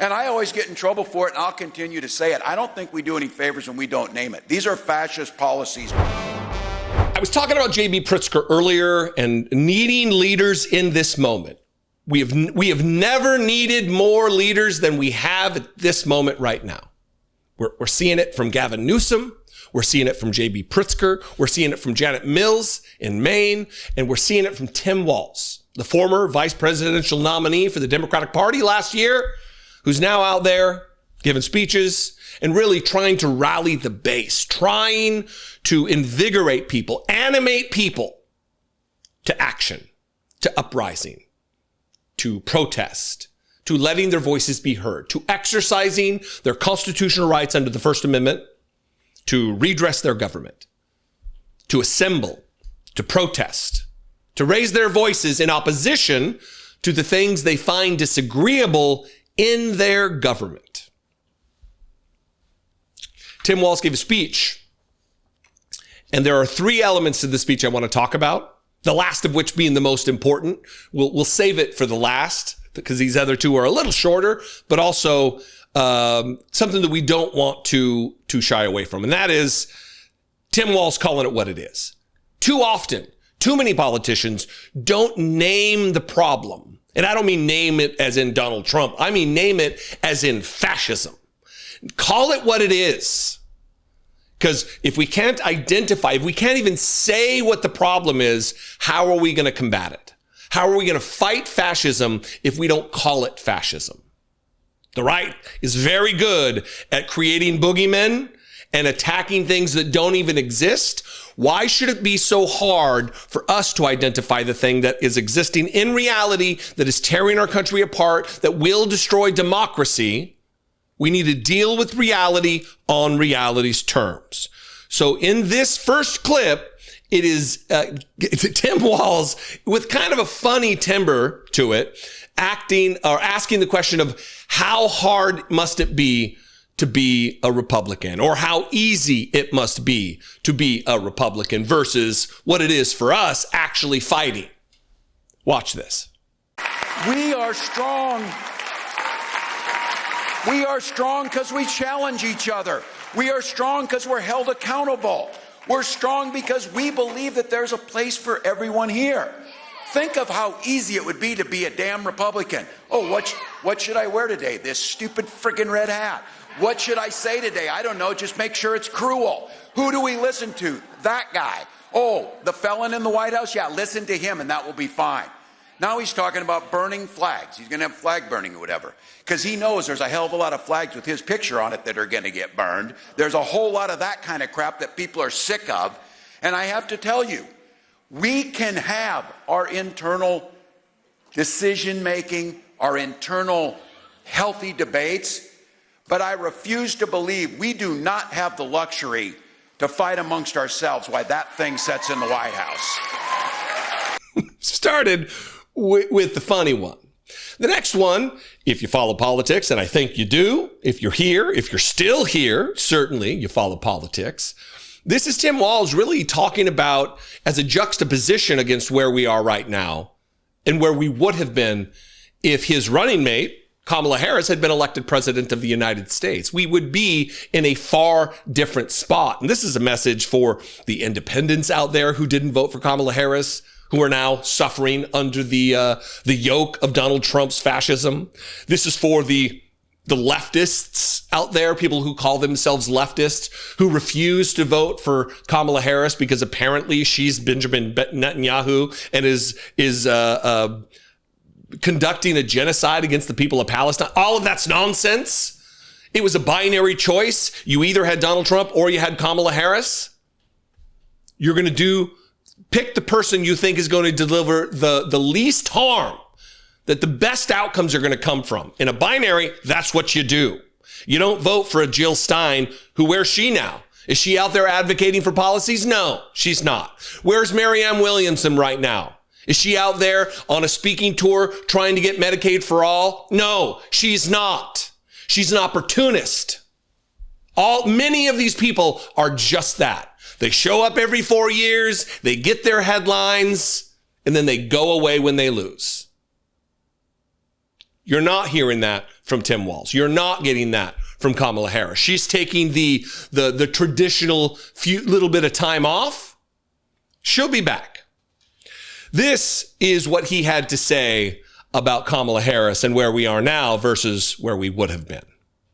And I always get in trouble for it, and I'll continue to say it. I don't think we do any favors when we don't name it. These are fascist policies. I was talking about J.B. Pritzker earlier and needing leaders in this moment. We have never needed more leaders than we have at this moment right now. We're seeing it from Gavin Newsom. We're seeing it from J.B. Pritzker. We're seeing it from Janet Mills in Maine. And we're seeing it from Tim Walz, the former vice presidential nominee for the Democratic Party last year, who's now out there giving speeches and really trying to rally the base, trying to invigorate people, animate people to action, to uprising, to protest, to letting their voices be heard, to exercising their constitutional rights under the First Amendment, to redress their government, to assemble, to protest, to raise their voices in opposition to the things they find disagreeable in their government. Tim Walz gave a speech, and there are three elements to the speech I want to talk about, the last of which being the most important. We'll save it for the last because these other two are a little shorter, but also something that we don't want to shy away from. And that is Tim Walz calling it what it is. Too often, too many politicians don't name the problem. And I don't mean name it as in Donald Trump. I mean name it as in fascism. Call it what it is. Because if we can't identify, if we can't even say what the problem is, how are we going to combat it? How are we going to fight fascism if we don't call it fascism? The right is very good at creating boogeymen and attacking things that don't even exist. Why should it be so hard for us to identify the thing that is existing in reality, that is tearing our country apart, that will destroy democracy? We need to deal with reality on reality's terms. So in this first clip, it is Tim Walz with kind of a funny timbre to it, asking the question of how hard must it be to be a Republican, or how easy it must be to be a Republican versus what it is for us actually fighting. Watch this. We are strong. We are strong because we challenge each other. We are strong because we're held accountable. We're strong because we believe that there's a place for everyone here. Think of how easy it would be to be a damn Republican. Oh, what should I wear today? This stupid friggin' red hat. What should I say today? I don't know. Just make sure it's cruel. Who do we listen to? That guy. Oh, the felon in the White House? Yeah, listen to him and that will be fine. Now he's talking about burning flags. He's going to have flag burning or whatever. Because he knows there's a hell of a lot of flags with his picture on it that are going to get burned. There's a whole lot of that kind of crap that people are sick of. And I have to tell you, we can have our internal decision-making, our internal healthy debates, but I refuse to believe we do not have the luxury to fight amongst ourselves while that thing sits in the White House. Started with the funny one. The next one, if you follow politics, and I think you do, if you're here, if you're still here, certainly you follow politics. This is Tim Walz really talking about as a juxtaposition against where we are right now and where we would have been if his running mate, Kamala Harris, had been elected president of the United States. We would be in a far different spot. And this is a message for the independents out there who didn't vote for Kamala Harris, who are now suffering under the yoke of Donald Trump's fascism. This is for the leftists out there, people who call themselves leftists, who refuse to vote for Kamala Harris because apparently she's Benjamin Netanyahu and is conducting a genocide against the people of Palestine. All of that's nonsense. It was a binary choice. You either had Donald Trump or you had Kamala Harris. You're going to pick the person you think is going to deliver the least harm, that the best outcomes are going to come from. In a binary, that's what you do. You don't vote for a Jill Stein, who, where's she now? Is she out there advocating for policies? No, she's not. Where's Marianne Williamson right now? Is she out there on a speaking tour trying to get Medicaid for all? No, she's not. She's an opportunist. Many of these people are just that. They show up every 4 years, they get their headlines, and then they go away when they lose. You're not hearing that from Tim Walz. You're not getting that from Kamala Harris. She's taking the traditional little bit of time off. She'll be back. This is what he had to say about Kamala Harris and where we are now versus where we would have been.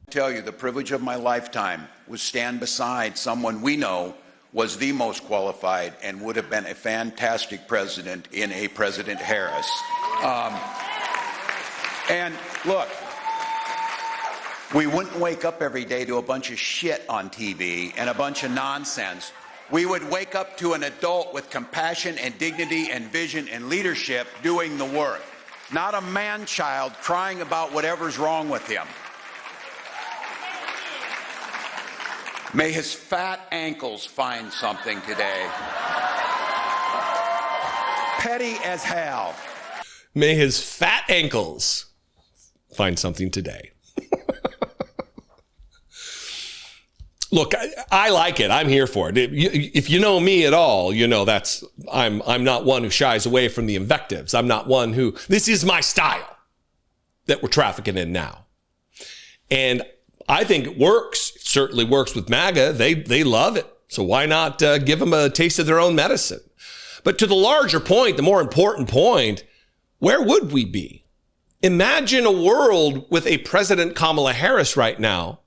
I tell you, the privilege of my lifetime was stand beside someone we know was the most qualified and would have been a fantastic president in a President Harris. And look, we wouldn't wake up every day to a bunch of shit on TV and a bunch of nonsense. We would wake up to an adult with compassion and dignity and vision and leadership doing the work, not a man-child crying about whatever's wrong with him. May his fat ankles find something today. Petty as hell. May his fat ankles find something today. Look, I like it. I'm here for it. If you know me at all, you know I'm not one who shies away from the invectives. I'm not one who, this is my style that we're trafficking in now. And I think it works. It certainly works with MAGA. They love it. So why not give them a taste of their own medicine? But to the larger point, the more important point, where would we be? Imagine a world with a President Kamala Harris right now,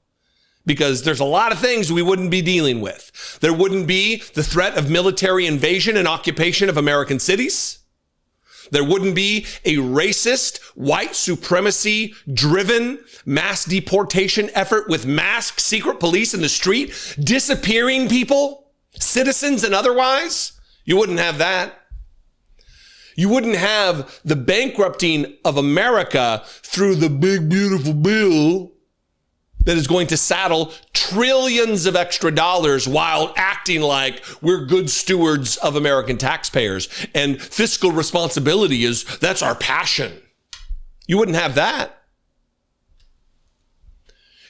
because there's a lot of things we wouldn't be dealing with. There wouldn't be the threat of military invasion and occupation of American cities. There wouldn't be a racist, white supremacy driven mass deportation effort with masked secret police in the street, disappearing people, citizens and otherwise. You wouldn't have that. You wouldn't have the bankrupting of America through the big, beautiful bill that is going to saddle trillions of extra dollars while acting like we're good stewards of American taxpayers. And fiscal responsibility that's our passion. You wouldn't have that.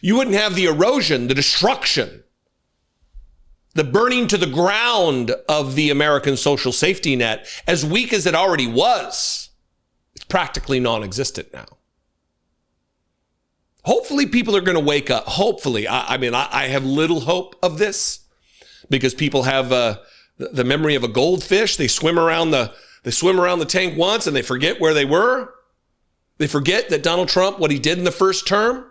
You wouldn't have the erosion, the destruction, the burning to the ground of the American social safety net, as weak as it already was. It's practically non-existent now. Hopefully people are going to wake up. Hopefully. I have little hope of this because people have the memory of a goldfish. They swim around the tank once and they forget where they were. They forget that Donald Trump, what he did in the first term.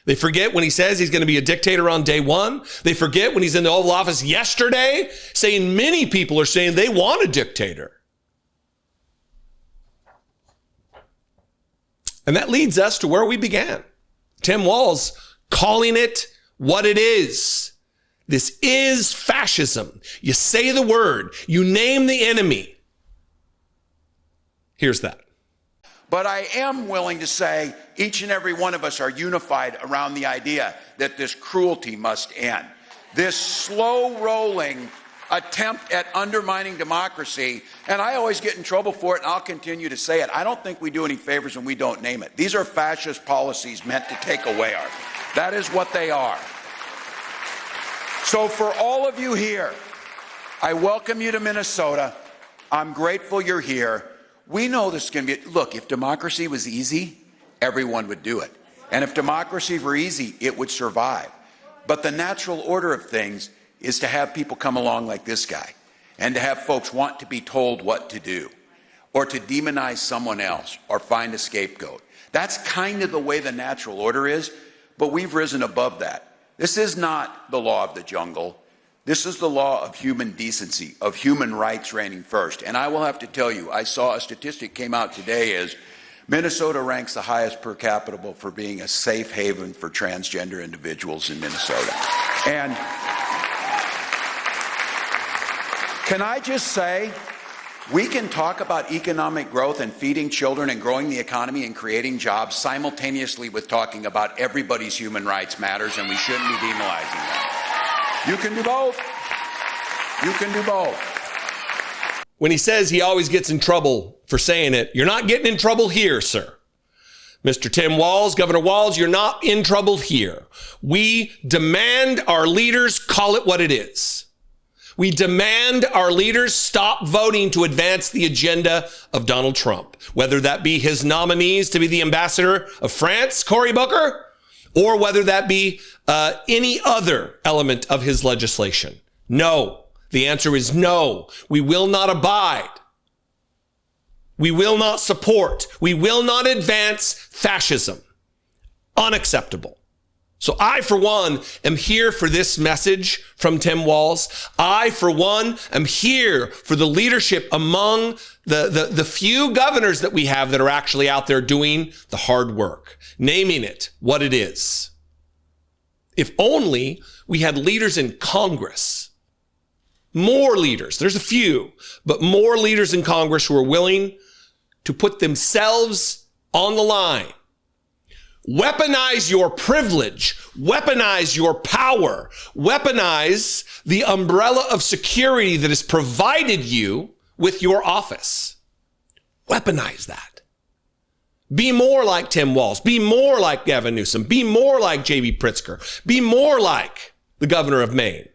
They forget when he says he's going to be a dictator on day one. They forget when he's in the Oval Office yesterday saying many people are saying they want a dictator. And that leads us to where we began. Tim Walz calling it what it is. This is fascism. You say the word, you name the enemy. Here's that. But I am willing to say each and every one of us are unified around the idea that this cruelty must end. This slow-rolling attempt at undermining democracy, and I always get in trouble for it, and I'll continue to say it. I don't think we do any favors when we don't name it. These are fascist policies meant to take away our. That is what they are. So for all of you here, I welcome you to Minnesota. I'm grateful you're here. We know this is going to be, look, if democracy was easy, everyone would do it. And if democracy were easy, it would survive. But the natural order of things is to have people come along like this guy and to have folks want to be told what to do or to demonize someone else or find a scapegoat. That's kind of the way the natural order is, but we've risen above that. This is not the law of the jungle. This is the law of human decency, of human rights reigning first. And I will have to tell you, I saw a statistic came out today is Minnesota ranks the highest per capita for being a safe haven for transgender individuals in Minnesota. And can I just say, we can talk about economic growth and feeding children and growing the economy and creating jobs simultaneously with talking about everybody's human rights matters, and we shouldn't be demonizing that. You can do both. You can do both. When he says he always gets in trouble for saying it, you're not getting in trouble here, sir. Mr. Tim Walz, Governor Walz, you're not in trouble here. We demand our leaders call it what it is. We demand our leaders stop voting to advance the agenda of Donald Trump, whether that be his nominees to be the ambassador of France, Cory Booker, or whether that be any other element of his legislation. No. The answer is no. We will not abide. We will not support. We will not advance fascism. Unacceptable. So I, for one, am here for this message from Tim Walz. I, for one, am here for the leadership among the few governors that we have that are actually out there doing the hard work, naming it what it is. If only we had leaders in Congress, more leaders, there's a few, but more leaders in Congress who are willing to put themselves on the line. Weaponize your privilege, weaponize your power, weaponize the umbrella of security that has provided you with your office. Weaponize that. Be more like Tim Walz. Be more like Gavin Newsom. Be more like J.B. Pritzker. Be more like the governor of Maine.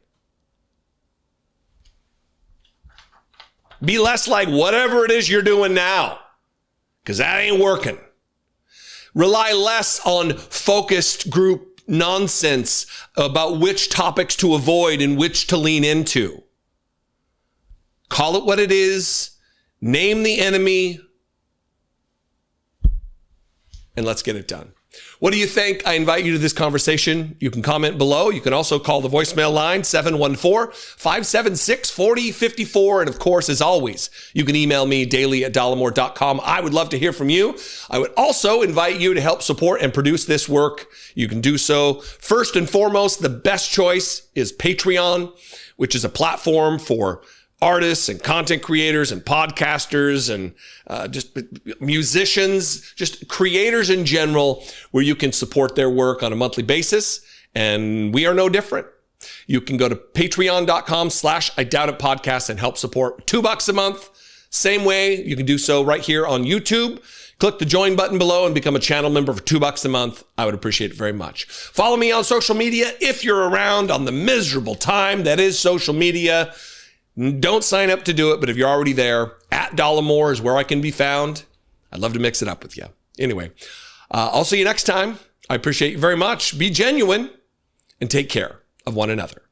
Be less like whatever it is you're doing now, because that ain't working. Rely less on focused group nonsense about which topics to avoid and which to lean into. Call it what it is, name the enemy, and let's get it done. What do you think? I invite you to this conversation. You can comment below. You can also call the voicemail line, 714-576-4054. And of course, as always, you can email me daily@dollemore.com. I would love to hear from you. I would also invite you to help support and produce this work. You can do so. First and foremost, the best choice is Patreon, which is a platform for artists and content creators and podcasters and just musicians, just creators in general, where you can support their work on a monthly basis. And we are no different. You can go to patreon.com/IDoubtItPodcast and help support $2 a month. Same way, you can do so right here on YouTube. Click the join button below and become a channel member for $2 a month. I would appreciate it very much. Follow me on social media if you're around on the miserable time that is social media. Don't sign up to do it, but if you're already there, @Dollemore is where I can be found. I'd love to mix it up with you. Anyway, I'll see you next time. I appreciate you very much. Be genuine and take care of one another.